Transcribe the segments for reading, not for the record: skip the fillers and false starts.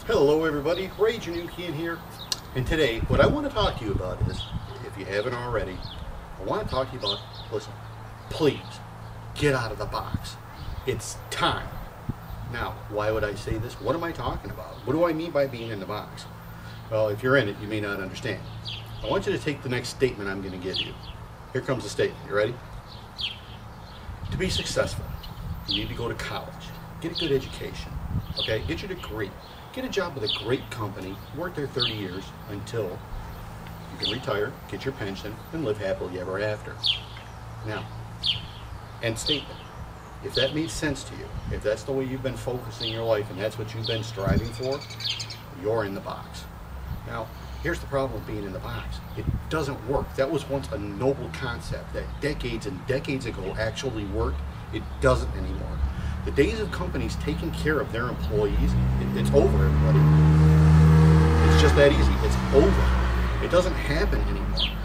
Hello everybody, Jernukian here, and today what I want to talk to you about is, if you haven't already, I want to talk to you about, listen, please, get out of the box. It's time. Now, why would I say this? What am I talking about? What do I mean by being in the box? Well, if you're in it, you may not understand. I want you to take the next statement I'm going to give you. Here comes the statement. You ready? To be successful, you need to go to college, get a good education, okay? Get your degree. Get a job with a great company, work there 30 years until you can retire, get your pension, and live happily ever after. Now, end statement. If that made sense to you, if that's the way you've been focusing your life and that's what you've been striving for, you're in the box. Now, here's the problem with being in the box. It doesn't work. That was once a noble concept that decades and decades ago actually worked. It doesn't anymore. The days of companies taking care of their employees, it's over, everybody. It's just that easy. It's over. It doesn't happen anymore.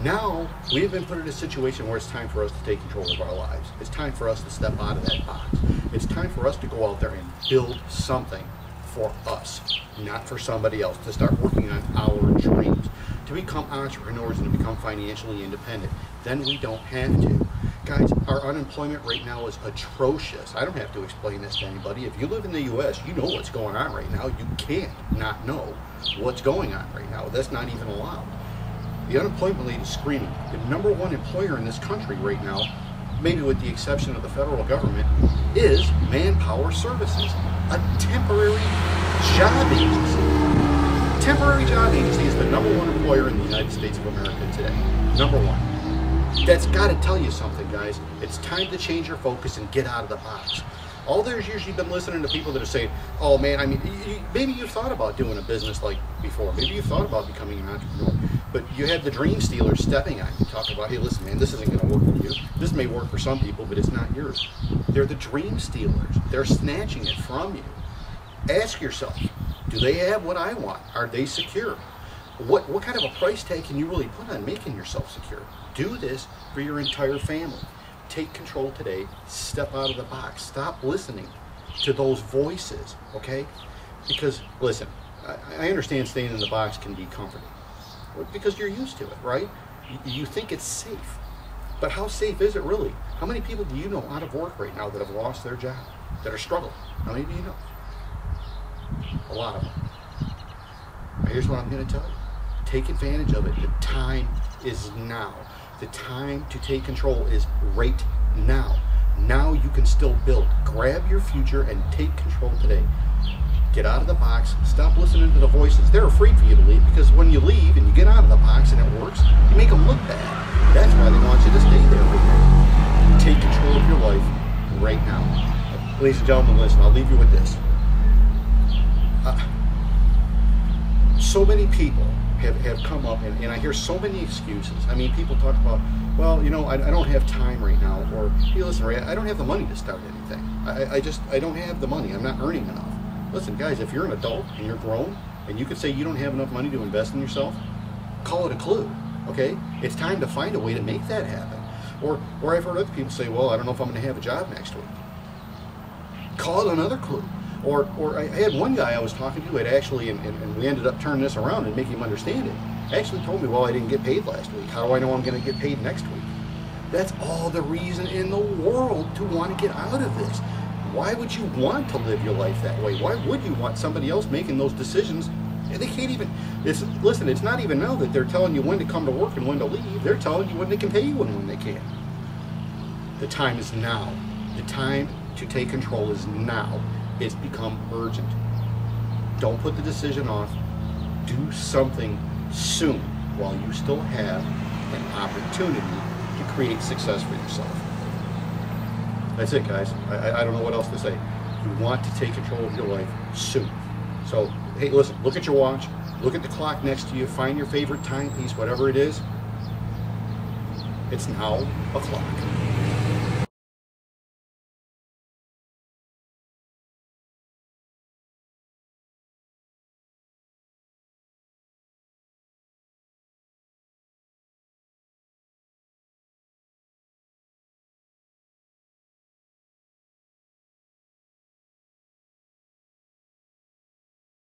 Now, we have been put in a situation where it's time for us to take control of our lives. It's time for us to step out of that box. It's time for us to go out there and build something for us, not for somebody else, to start working on our dreams, to become entrepreneurs and to become financially independent. Then we don't have to. Guys, our unemployment right now is atrocious. I don't have to explain this to anybody. If you live in the U.S., you know what's going on right now. You can't not know what's going on right now. That's not even allowed. The unemployment rate is screaming. The #1 employer in this country right now, maybe with the exception of the federal government, is Manpower Services, a temporary job agency. Temporary job agency is the #1 employer in the United States of America today. #1. That's got to tell you something, guys. It's time to change your focus and get out of the box. All those years you've been listening to people that are saying, oh man, I mean, maybe you've thought about doing a business like before. Maybe you've thought about becoming an entrepreneur. But you had the dream stealers stepping on you, talking about, hey, listen, man, this isn't going to work for you. This may work for some people, but it's not yours. They're the dream stealers. They're snatching it from you. Ask yourself, do they have what I want? Are they secure? What kind of a price tag can you really put on making yourself secure? Do this for your entire family. Take control today. Step out of the box. Stop listening to those voices, okay? Because, listen, I understand staying in the box can be comforting because you're used to it, right? You think it's safe. But how safe is it really? How many people do you know out of work right now that have lost their job, that are struggling? How many do you know? A lot of them. Now, here's what I'm going to tell you. Take advantage of it. The time is now. The time to take control is right now. Now you can still build. Grab your future and take control today. Get out of the box. Stop listening to the voices. They're afraid for you to leave because when you leave and you get out of the box and it works, you make them look bad. That's why they want you to stay there right now. Take control of your life right now. Ladies and gentlemen, listen, I'll leave you with this. So many people have come up and I hear so many excuses. I mean, people talk about, well, you know, I don't have time right now, or, hey, listen, Ray, I don't have the money to start anything. I don't have the money. I'm not earning enough. Listen, guys, if you're an adult and you're grown and you could say you don't have enough money to invest in yourself, call it a clue, okay? It's time to find a way to make that happen. Or I've heard other people say, well, I don't know if I'm going to have a job next week. Call it another clue. Or I had one guy I was talking to, and we ended up turning this around and making him understand it. Actually told me, well, I didn't get paid last week. How do I know I'm going to get paid next week? That's all the reason in the world to want to get out of this. Why would you want to live your life that way? Why would you want somebody else making those decisions? They can't even, listen, it's not even now that they're telling you when to come to work and when to leave. They're telling you when they can pay you and when they can't. The time is now. The time to take control is now. It's become urgent. Don't put the decision off. Do something soon while you still have an opportunity to create success for yourself. That's it, guys. I don't know what else to say. You want to take control of your life soon. So, hey, listen, look at your watch. Look at the clock next to you. Find your favorite timepiece, whatever it is. It's now o'clock.